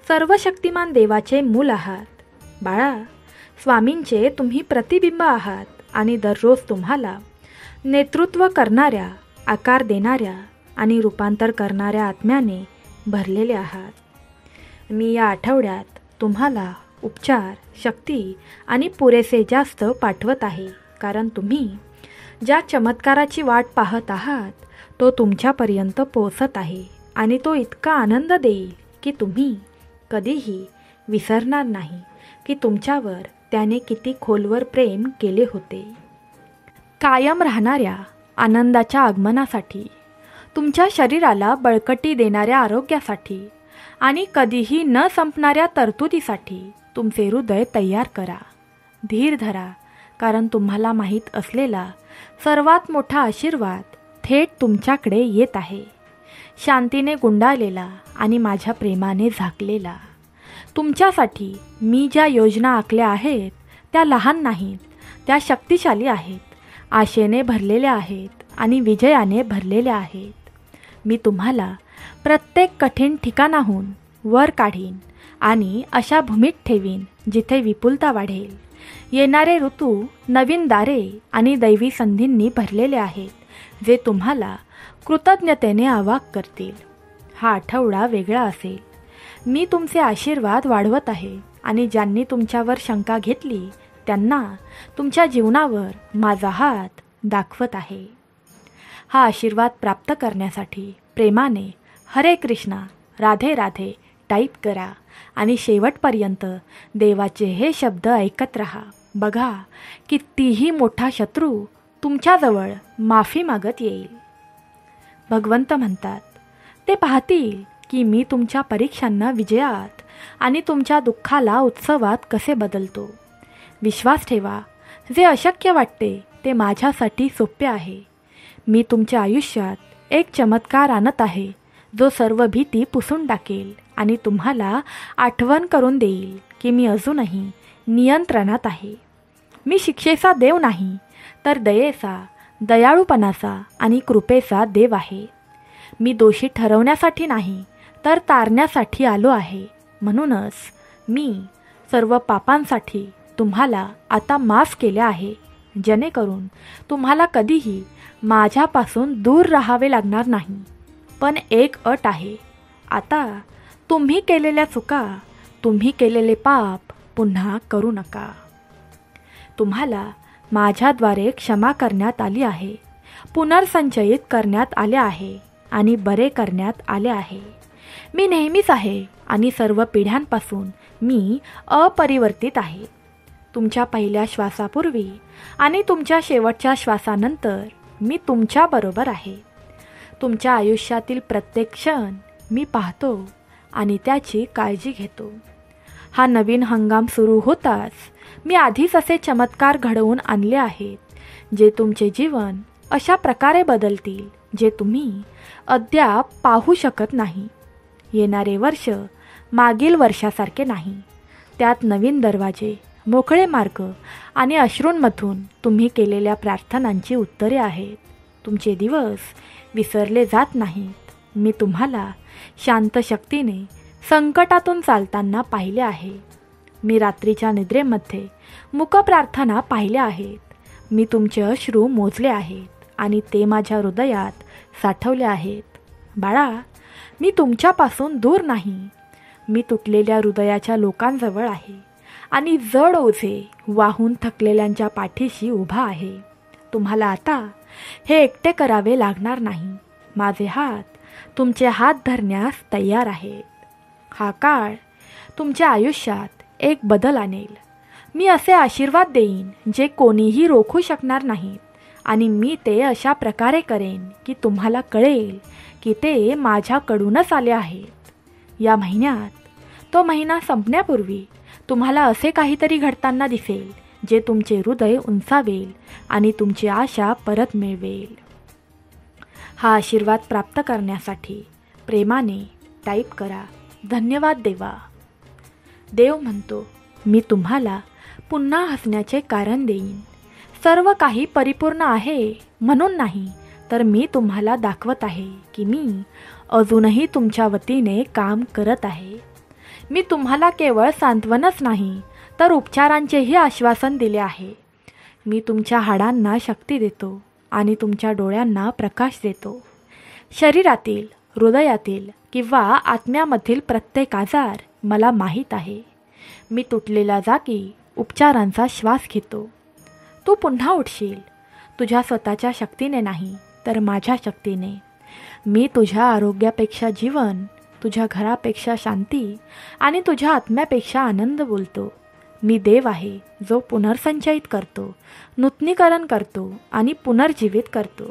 सर्वशक्तिमान देवाचे मूल आहात. बाळा, स्वामींचे तुम्ही प्रतिबिंब आहात आणि दररोज तुम्हाला नेतृत्व करणाऱ्या, आकार देणाऱ्या आणि रूपांतर करणाऱ्या आत्म्याने भरलेले आहात. मी या आठवड्यात तुम्हाला उपचार, शक्ती आणि पुरेसे जास्त पाठवत आहे, कारण तुम्ही ज्या चमत्काराची वाट पाहत आहात तो तुमच्यापर्यंत पोहोचत आहे आणि तो इतका आनंद देईल की तुम्ही कधीही विसरणार नाही की तुमच्यावर त्याने किती खोलवर प्रेम केले होते. कायम राहणाऱ्या आनंदाच्या आगमनासाठी, तुमच्या शरीराला बळकटी देणाऱ्या आरोग्यासाठी आणि कधीही न संपणाऱ्या तरतुदीसाठी तुमचे हृदय तयार करा. धीर धरा, कारण तुम्हाला माहीत असलेला सर्वात मोठा आशीर्वाद थेट तुमच्याकडे येत आहे. शांतीने गुंडाळलेला आणि माझ्या प्रेमाने झाकलेला. तुमच्यासाठी मी ज्या योजना आखल्या आहेत त्या लहान नाहीत, त्या शक्तिशाली आहेत, आशेने भरलेल्या आहेत आणि विजयाने भरलेल्या आहेत. मी तुम्हाला प्रत्येक कठीण ठिकाणाहून वर काढीन आणि अशा भूमीत ठेवीन जिथे विपुलता वाढेल. येणारे ऋतू नवीन दारे आणि दैवी संधींनी भरलेले आहेत, जे तुम्हाला कृतज्ञतेने अवाक करतील. हा आठवडा वेगळा असेल. मी तुमचे आशीर्वाद वाढवत आहे आणि ज्यांनी तुमच्यावर शंका घेतली त्यांना तुमच्या जीवनावर माझा हात दाखवत आहे. हा आशीर्वाद प्राप्त करण्यासाठी प्रेमाने हरे कृष्णा, राधे राधे टाईप करा आणि शेवटपर्यंत देवाचे हे शब्द ऐकत राहा. बघा, कितीही मोठा शत्रू तुमच्याजवळ माफी मागत येईल. भगवंत म्हणतात, ते पाहतील की मी तुमच्या परीक्षांना विजयात आणि तुमच्या दुःखाला उत्सवात कसे बदलतो. विश्वास ठेवा, जे अशक्य वाटते ते माझ्यासाठी सोपे आहे. मी तुमच्या आयुष्यात एक चमत्कार आणत आहे, जो सर्व भीती पुसून टाकेल आणि तुम्हाला आठवण करून देईल की मी अजूनही नियंत्रणात आहे. मी शिक्षेचा देव नाही, तर दयेचा, दयाळूपणाचा आणि कृपेचा देव आहे. मी दोषी ठरवण्यासाठी नाही, तर तारण्यासाठी आलो आहे. म्हणूनच मी सर्व पापांसाठी तुम्हाला आता माफ केले आहे, जेणेकरून तुम्हाला कधीही माझ्यापासून दूर राहावे लागणार नाही. पण एक अट आहे, आता तुम्ही केलेल्या चुका, तुम्ही केलेले पाप पुन्हा करू नका. तुम्हाला माझ्याद्वारे क्षमा करण्यात आली आहे, पुनर्संचयित करण्यात आले आहे आणि बरे करण्यात आले आहे. मी नेहमीच आहे आणि सर्व पिढ्यांपासून मी अपरिवर्तित आहे. तुमच्या पहिल्या श्वासापूर्वी आणि तुमच्या शेवटच्या श्वासानंतर मी तुमच्याबरोबर आहे. तुमच्या आयुष्यातील प्रत्येक क्षण मी पाहतो आणि त्याची काळजी घेतो. हा नवीन हंगाम सुरू होताच मी आधीच असे चमत्कार घडवून आणले आहेत, जे तुमचे जीवन अशा प्रकारे बदलतील जे तुम्ही अद्याप पाहू शकत नाही. येणारे वर्ष मागील वर्षासारखे नाही. त्यात नवीन दरवाजे, मोकळे मार्ग आणि अश्रूंमधून तुम्ही केलेल्या प्रार्थनांची उत्तरे आहेत. तुमचे दिवस विसरले जात नाहीत. मी तुम्हाला शांत शक्तीने संकटातून चालताना पाहिले आहे. मी रात्रीच्या निद्रेमध्ये मुक प्रार्थना पाहिल्या आहेत. मी तुमचे अश्रू मोजले आहेत आणि ते माझ्या हृदयात साठवले आहेत. बाळा, मी तुमच्यापासून दूर नाही. मी तुटलेल्या हृदयाच्या लोकांजवळ आहे आणि जड ओझे वाहून थकलेल्यांच्या पाठीशी उभा आहे. तुम्हाला आता हे एकटे करावे लागणार नाही. माझे हात तुमचे हात धरण्यास तयार आहेत. हा काळ तुमच्या आयुष्यात एक बदल आणेल. मी असे आशीर्वाद देईन जे कोणीही रोखू शकणार नाहीत आणि मी ते अशा प्रकारे करेन की तुम्हाला कळेल की ते माझ्याकडूनच आले आहेत. या महिन्यात तो महिना संपण्यापूर्वी तुम्हाला असे काहीतरी घडताना दिसेल जे तुमचे हृदय उंचावेल आणि तुमची आशा परत मिळवेल. हा आशीर्वाद प्राप्त करण्यासाठी प्रेमाने टाईप करा, धन्यवाद देवा. देव म्हणतो, मी तुम्हाला पुन्हा हसण्याचे कारण देईन. सर्व काही परिपूर्ण आहे म्हणून नाही, तर मी तुम्हाला दाखवत आहे की मी अजूनही तुमच्या वतीने काम करत आहे. मी तुम्हाला केवळ सांत्वनच नाही तर उपचारांचेही आश्वासन दिले आहे. मी तुमच्या हाडांना शक्ती देतो आणि तुमच्या डोळ्यांना प्रकाश देतो. शरीरातील, हृदयातील किंवा आत्म्यामधील प्रत्येक आजार मला माहीत आहे. मी तुटलेल्या जागी उपचारांचा श्वास घेतो. तू पुन्हा उठशील, तुझ्या स्वतःच्या शक्तीने नाही तर माझ्या शक्तीने. मी तुझ्या आरोग्यापेक्षा जीवन, तुझ्या घरापेक्षा शांती आणि तुझ्या आत्म्यापेक्षा आनंद बोलतो. मी देव आहे जो पुनर्संचयित करतो, नूतनीकरण करतो आणि पुनर्जीवित करतो.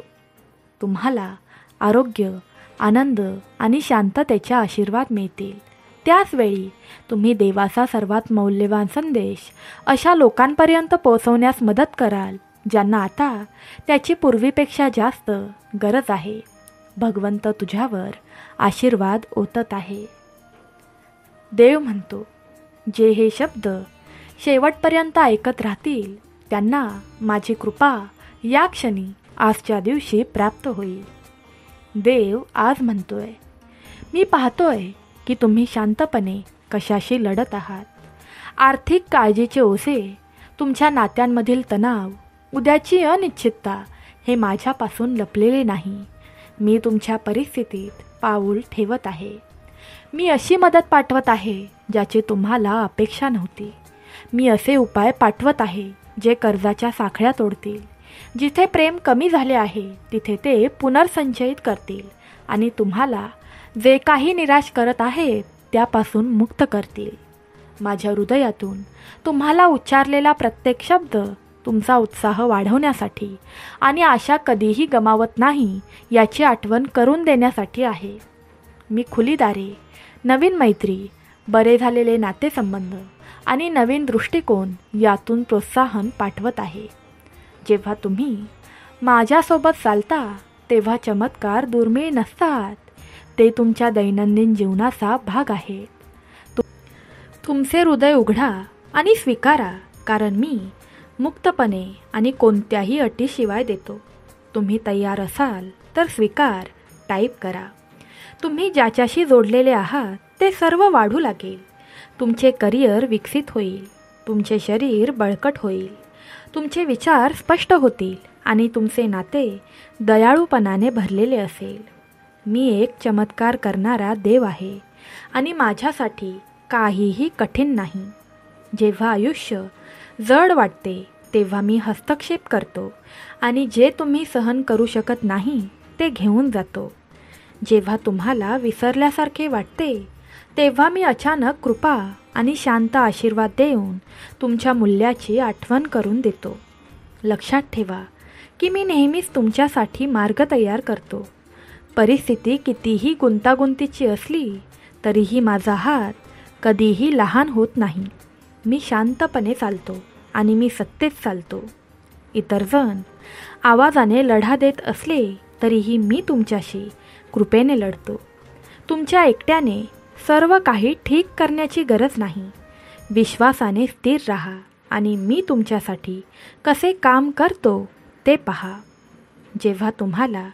तुम्हाला आरोग्य, आनंद आणि शांततेचे आशीर्वाद मिळतील. त्याच वेळी तुम्ही देवाचा सर्वात मौल्यवान संदेश अशा लोकांपर्यंत पोहोचवण्यास मदत कराल ज्यांना आता त्याची पूर्वीपेक्षा जास्त गरज आहे. भगवंत तुझ्यावर आशीर्वाद ओतत आहे. देव म्हणतो, जे हे शब्द शेवटपर्यंत ऐकत राहतील त्यांना माझी कृपा या क्षणी आजच्या दिवशी प्राप्त होईल. देव आज म्हणतोय, मी पाहतोय की तुम्ही शांतपणे कशाशी लढत आहात. आर्थिक काळजीचे ओझे, तुमच्या नात्यांमधील तणाव, उद्याची अनिश्चितता हे माझ्यापासून लपलेले नाही. मी तुमच्या परिस्थितीत पाऊल ठेवत आहे. मी अशी मदत पाठवत आहे ज्याची तुम्हाला अपेक्षा नव्हती. मी असे उपाय पाठवत आहे जे कर्जाच्या साखळ्या तोडतील. जिथे प्रेम कमी झाले आहे तिथे ते पुनर्संचयित करतील आणि तुम्हाला जे काही निराश करत आहेत त्यापासून मुक्त करतील. माझ्या हृदयातून तुम्हाला उच्चारलेला प्रत्येक शब्द तुमचा उत्साह वाढवण्यासाठी आणि आशा कधीही गमावत नाही याची आठवण करून देण्यासाठी आहे. मी खुली दारे, नवीन मैत्री, बरे झालेले नातेसंबंध आणि नवीन दृष्टिकोन यातून प्रोत्साहन पाठवत आहे. जेव्हा तुम्ही माझ्यासोबत चालता तेव्हा चमत्कार दुर्मिळ नसतात, ते तुमच्या दैनंदिन जीवनाचा भाग आहेत. तुमचे हृदय उघडा आणि स्वीकारा, कारण मी मुक्तपणे आणि कोणत्याही अटीशिवाय देतो. तुम्ही तयार असाल तर स्वीकार टाईप करा. तुम्ही ज्याच्याशी जोडलेले आहात ते सर्व वाढू लागेल. तुमचे करिअर विकसित होईल, तुमचे शरीर बळकट होईल, तुमचे विचार स्पष्ट होतील आणि तुमचे नाते दयाळूपणाने भरलेले असेल. मी एक चमत्कार करणारा देव आहे आणि माझ्यासाठी काहीही कठीण नाही. जेव्हा आयुष्य जड वाटते तेव्हा मी हस्तक्षेप करतो आणि जे तुम्ही सहन करू शकत नाही ते घेऊन जातो. जेव्हा तुम्हाला विसरल्यासारखे वाटते तेव्हा मी अचानक कृपा आणि शांत आशीर्वाद देऊन तुमच्या मूल्याची आठवण करून देतो. लक्षात ठेवा की मी नेहमीच तुमच्यासाठी मार्ग तयार करतो. परिस्थिती कितीही गुंतागुंतीची असली तरीही माझा हात कधीही लहान होत नाही. मी शांतपणे चालतो आणि मी सत्तेत चालतो. इतर जण आवाजाने लढा देत असले तरीही मी तुमच्याशी कृपेने लढतो. तुमच्या एकट्याने सर्व काही ठीक करण्याची गरज नाही. विश्वासाने स्थिर राहा आणि मी तुमच्यासाठी कसे काम करतो ते पहा. जेव्हा तुम्हाला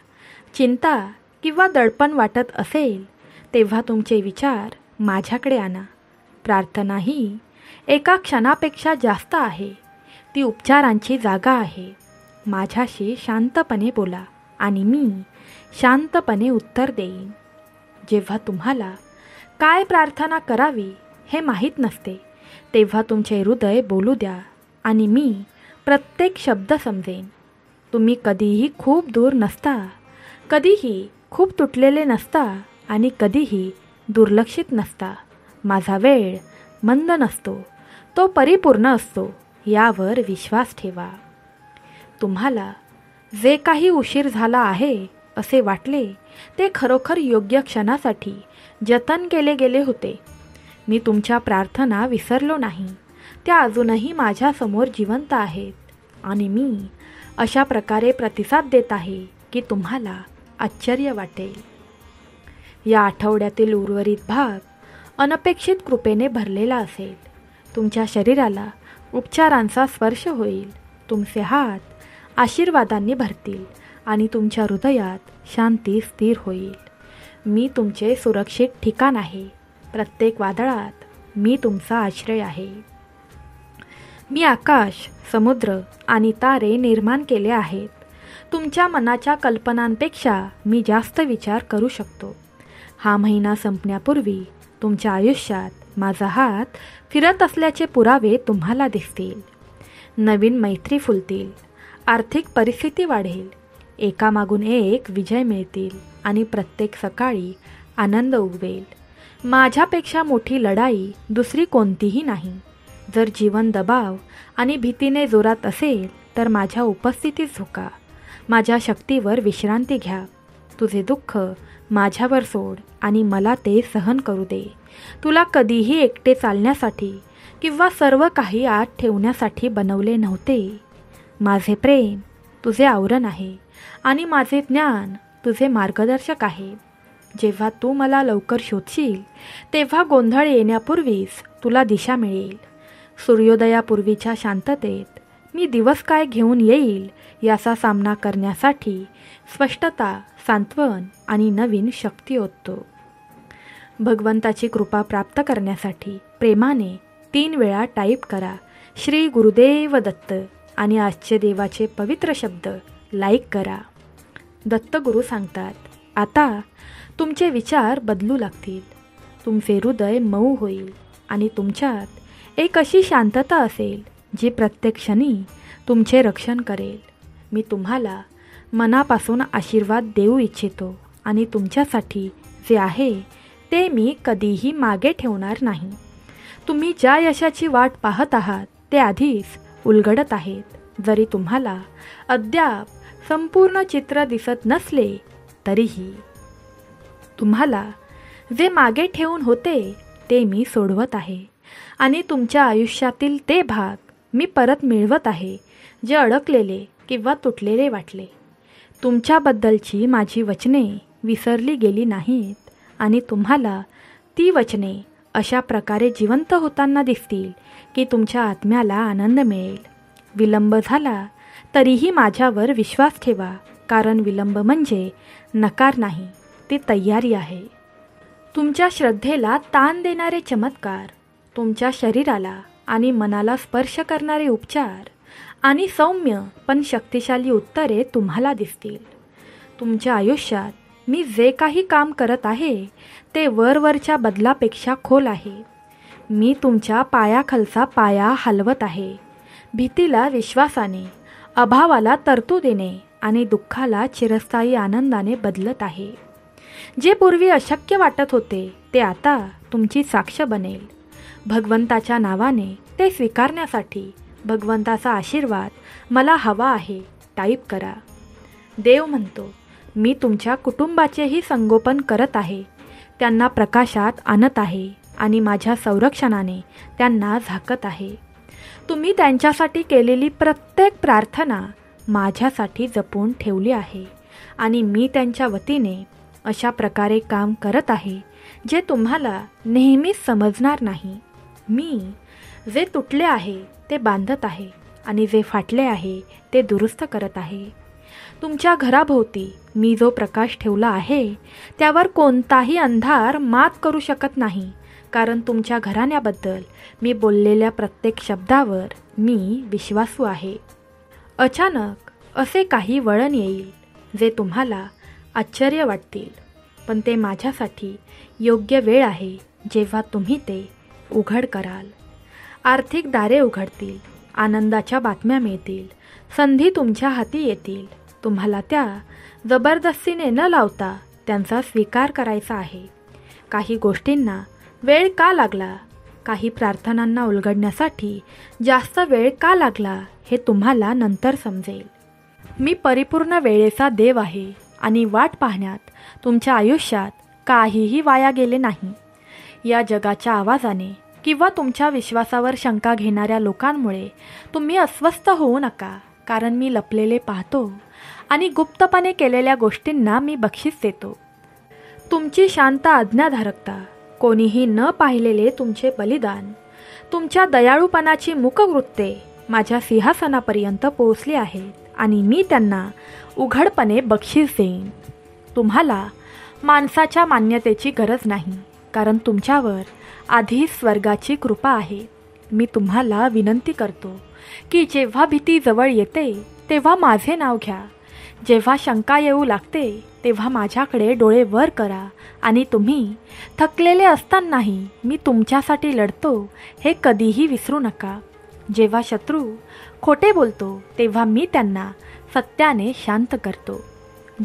चिंता किंवा दडपण वाटत असेल तेव्हा तुमचे विचार माझ्याकडे आणा. प्रार्थना ही एका क्षणापेक्षा जास्त आहे. ती उपचारांची जागा आहे. माझ्याशी शांतपणे बोला आणि मी शांतपणे उत्तर देईन. जेव्हा तुम्हाला काय प्रार्थना करावी हे माहीत नसते, तेव्हा तुमचे हृदय बोलू द्या आणि मी प्रत्येक शब्द समजेन. तुम्ही कधीही खूप दूर नसता, कधीही खूप तुटलेले नसता आणि कधीही दुर्लक्षित नसता. माझा वेळ मंद नसतो, तो परिपूर्ण असतो. यावर विश्वास ठेवा. तुम्हाला जे काही उशीर झाला आहे असे वाटले, ते खरोखर योग्य क्षणासाठी जतन केले गेले होते. मी तुमच्या प्रार्थना विसरलो नाही. त्या अजूनही माझ्यासमोर जिवंत आहेत आणि मी अशा प्रकारे प्रतिसाद देत आहे की तुम्हाला आश्चर्य वाटेल. या आठवड्यातील उर्वरित भाग अनपेक्षित कृपेने भरलेला असेल. तुमच्या शरीराला उपचारांचा स्पर्श होईल. तुमचे हात आशीर्वादांनी भरतील आणि तुमच्या हृदयात शांती स्थिर होईल. मी तुमचे सुरक्षित ठिकाण आहे. प्रत्येक वादळात मी तुमचा आश्रय आहे. मी आकाश, समुद्र आणि तारे निर्माण केले आहेत. तुमच्या मनाच्या कल्पनांपेक्षा मी जास्त विचार करू शकतो. हा महिना संपण्यापूर्वी तुमच्या आयुष्यात माझा हात फिरत असल्याचे पुरावे तुम्हाला दिसतील. नवीन मैत्री फुलतील. आर्थिक परिस्थिती वाढेल. एकामागून एक विजय मिळतील आणि प्रत्येक सकाळी आनंद उगवेल. माझ्यापेक्षा मोठी लढाई दुसरी कोणतीही नाही. जर जीवन दबाव आणि भीतीने जोरात असेल तर माझ्या उपस्थितीत झोका. माझ्या शक्तीवर विश्रांती घ्या. तुझे दुःख माझ्यावर सोड आणि मला ते सहन करू दे. तुला कधीही एकटे चालण्यासाठी किंवा सर्व काही आत ठेवण्यासाठी बनवले नव्हते. माझे प्रेम तुझे आवरण आहे आणि माझे ज्ञान तुझे मार्गदर्शक आहे. जेव्हा तू मला लवकर शोधशील तेव्हा गोंधळ येण्यापूर्वीच तुला दिशा मिळेल. सूर्योदयापूर्वीच्या शांततेत मी दिवस काय घेऊन येईल याचा सामना करण्यासाठी स्पष्टता, सांत्वन आणि नवीन शक्ती ओततो. भगवंताची कृपा प्राप्त करण्यासाठी प्रेमाने 3 वेळा टाईप करा श्री गुरुदेव दत्त आणि आजचे देवाचे पवित्र शब्द लाईक करा. दत्तगुरू सांगतात, आता तुमचे विचार बदलू लागतील. तुमचे हृदय मऊ होईल आणि तुमच्यात एक अशी शांतता असेल जी प्रत्येक क्षणी तुमचे रक्षण करेल. मी तुम्हाला मनापासून आशीर्वाद देऊ इच्छितो आणि तुमच्यासाठी जे आहे ते मी कधीही मागे ठेवणार नाही. तुम्ही ज्या यशाची वाट पाहत आहात ते आधीच उलगडत आहेत. जरी तुम्हाला अद्याप संपूर्ण चित्र दिसत नसले तरीही तुम्हाला जे मागे ठेवून होते ते मी सोडवत आहे आणि तुमच्या आयुष्यातील ते भाग मी परत मिळवत आहे जे अडकलेले किंवा तुटलेले वाटले. तुमच्याबद्दलची माझी वचने विसरली गेली नाहीत आणि तुम्हाला ती वचने अशा प्रकारे जिवंत होताना दिसतील की तुमच्या आत्म्याला आनंद मिळेल. विलंब झाला तरीही माझ्यावर विश्वास ठेवा, कारण विलंब म्हणजे नकार नाही, ती तयारी आहे. तुमच्या श्रद्धेला ताण देणारे चमत्कार, तुमच्या शरीराला आणि मनाला स्पर्श करणारे उपचार आणि सौम्य पण शक्तिशाली उत्तरे तुम्हाला दिसतील. तुमच्या आयुष्यात मी जे काही काम करत आहे ते वरवरच्या बदलापेक्षा खोल आहे. मी तुमच्या पायाखालचा पाया हलवत आहे. भीतीला विश्वासाने, अभावाला तरतुदीने आणि दुःखाला चिरस्थायी आनंदाने बदलत आहे. जे पूर्वी अशक्य वाटत होते ते आता तुमची साक्ष बनेल. भगवंताच्या नावाने ते स्वीकारण्यासाठी भगवंताचा आशीर्वाद मला हवा आहे टाईप करा. देव म्हणतो, मी तुमच्या कुटुंबाचेही संगोपन करत आहे, त्यांना प्रकाशात आणत आहे आणि माझ्या संरक्षणाने त्यांना झाकत आहे. तुम्ही त्यांच्यासाठी केलेली प्रत्येक प्रार्थना माझ्यासाठी जपून ठेवली आहे आणि मी त्यांच्या वतीने अशा प्रकारे काम करत आहे जे तुम्हाला नेहमीच समजणार नाही. मी जे तुटले आहे ते बांधत आहे आणि जे फाटले आहे ते दुरुस्त करत आहे. तुमच्या घराभोवती मी जो प्रकाश ठेवला आहे त्यावर कोणताही अंधार मात करू शकत नाही कारण तुमच्या घराण्याबद्दल मी बोललेल्या प्रत्येक शब्दावर मी विश्वासू आहे. अचानक असे काही वळण येईल जे तुम्हाला आश्चर्य वाटतील, पण ते माझ्यासाठी योग्य वेळ आहे जेव्हा तुम्ही ते उघड कराल. आर्थिक दारे उघडतील, आनंदाच्या बातम्या मिळतील, संधी तुमच्या हाती येतील. तुम्हाला त्या जबरदस्तीने न लावता त्यांचा स्वीकार करायचा आहे. काही गोष्टींना वेळ का लागला, काही प्रार्थनांना उलगडण्यासाठी जास्त वेळ का लागला हे तुम्हाला नंतर समजेल. मी परिपूर्ण वेळेचा देव आहे आणि वाट पाहण्यात तुमच्या आयुष्यात काहीही वाया गेले नाही. या जगाच्या आवाजाने किंवा तुमच्या विश्वासावर शंका घेणाऱ्या लोकांमुळे तुम्ही अस्वस्थ होऊ नका, कारण मी लपलेले पाहतो आणि गुप्तपणे केलेल्या गोष्टींना मी बक्षीस देतो. तुमची शांत आज्ञाधारकता, कोणीही न पाहिलेले तुमचे बलिदान, तुमच्या दयाळूपणाची मुखवृत्ते माझ्या सिंहासनापर्यंत पोहोचली आहेत आणि मी त्यांना उघडपणे बक्षीस देईन. तुम्हाला माणसाच्या मान्यतेची गरज नाही, कारण तुमच्यावर आधीच स्वर्गाची कृपा आहे. मी तुम्हाला विनंती करतो की जेव्हा भीती जवळ येते तेव्हा माझे नाव घ्या. जेव्हा शंका येऊ लागते तेव्हा माझ्याकडे डोळे वर करा आणि तुम्ही थकलेले असतानाही मी तुमच्यासाठी लढतो हे कधीही विसरू नका. जेव्हा शत्रू खोटे बोलतो तेव्हा मी त्यांना सत्याने शांत करतो.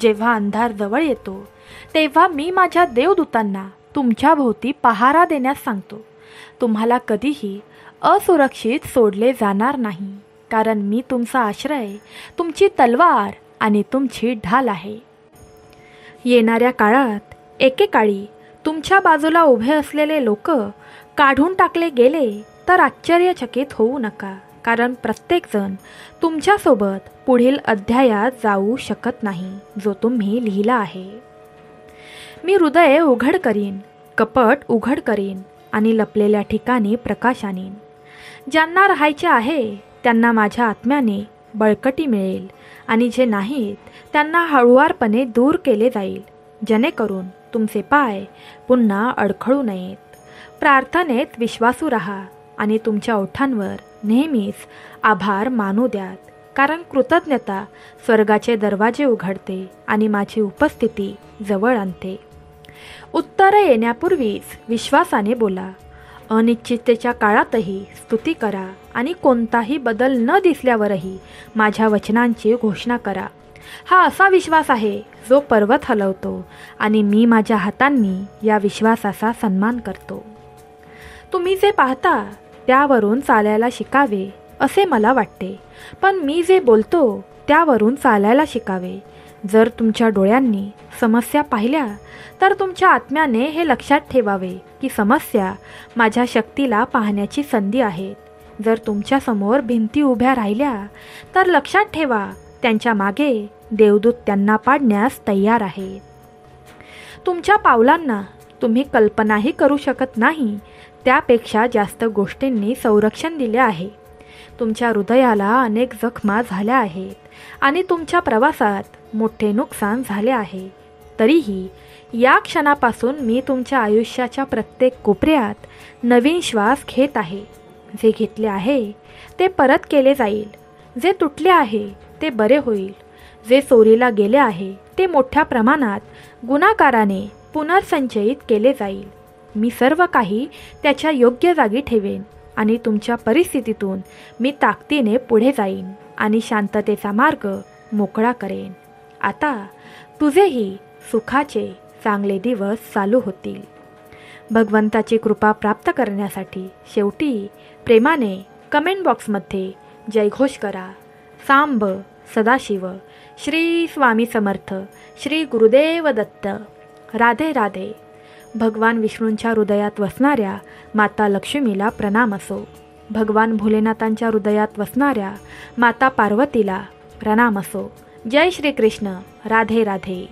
जेव्हा अंधार जवळ येतो तेव्हा मी माझ्या देवदूतांना तुमच्या भोवती पहारा देण्यास सांगतो. तुम्हाला कधीही असुरक्षित सोडले जाणार नाही, कारण मी तुमचा आश्रय, तुमची तलवार आणि तुमची ढाल आहे. येणाऱ्या काळात एकेकाळी तुमच्या बाजूला उभे असलेले लोक काढून टाकले गेले तर आश्चर्यचकित होऊ नका, कारण प्रत्येकजण तुमच्यासोबत पुढील अध्यायात जाऊ शकत नाही जो तुम्ही लिहिला आहे. मी हृदय उघड करीन, कपट उघड करीन आणि लपलेल्या ठिकाणी प्रकाश आणीन. ज्यांना राहायचे आहे त्यांना माझ्या आत्म्याने बळकटी मिळेल आणि जे नाहीत त्यांना हळुवारपणे दूर केले जाईल, जेणेकरून तुमचे पाय पुन्हा अडखळू नयेत. प्रार्थनेत विश्वासू राहा आणि तुमच्या ओठांवर नेहमीच आभार मानू द्यात, कारण कृतज्ञता स्वर्गाचे दरवाजे उघडते आणि माझी उपस्थिती जवळ आणते. उत्तरे येण्यापूर्वीच विश्वासाने बोला. अनिश्चिततेच्या काळातही स्तुती करा आणि कोणताही बदल न दिसल्यावरही माझ्या वचनांची घोषणा करा. हा असा विश्वास आहे जो पर्वत हलवतो आणि मी माझ्या हातांनी या विश्वासाचा सन्मान करतो. तुम्ही जे पाहता त्यावरून चालायला शिकावे असे मला वाटते, पण मी जे बोलतो त्यावरून चालायला शिकावे. जर तुमच्या डोळ्यांनी समस्या पाहिल्या तर तुमच्या आत्म्याने हे लक्षात ठेवावे की समस्या माझ्या शक्तीला पाहण्याची संधी आहेत. जर तुमच्यासमोर भिंती उभ्या राहिल्या तर लक्षात ठेवा त्यांच्या मागे देवदूत त्यांना पाडण्यास तयार आहेत. तुमच्या पावलांना तुम्ही कल्पनाही करू शकत नाही त्यापेक्षा जास्त गोष्टींनी संरक्षण दिले आहे. तुमच्या हृदयाला अनेक जखमा झाल्या आहेत आणि तुमच्या प्रवासात मोठे नुकसान झाले आहे. तरीही या क्षणापासून मी तुमच्या आयुष्याच्या प्रत्येक कोपऱ्यात नवीन श्वास घेत आहे. जे घेतले आहे ते परत केले जाईल, जे तुटले आहे ते बरे होईल, जे चोरीला गेले आहे ते मोठ्या प्रमाणात गुणाकाराने पुनर्संचयित केले जाईल. मी सर्व काही त्याच्या योग्य जागी ठेवेन आणि तुमच्या परिस्थितीतून मी ताकदीने पुढे जाईन आणि शांततेचा मार्ग मोकळा करेन. आता तुझेही सुखाचे चांगले दिवस चालू होतील. भगवंताची कृपा प्राप्त करण्यासाठी शेवटी प्रेमाने कमेंट बॉक्समध्ये जयघोष करा. सांब सदाशिव, श्री स्वामी समर्थ, श्री गुरुदेव दत्त. राधे राधे. भगवान विष्णूंच्या हृदयात वसणाऱ्या माता लक्ष्मीला प्रणाम असो. भगवान भोलेनाथांच्या हृदयात वसणाऱ्या माता पार्वतीला प्रणाम असो. जय श्री कृष्ण. राधे राधे.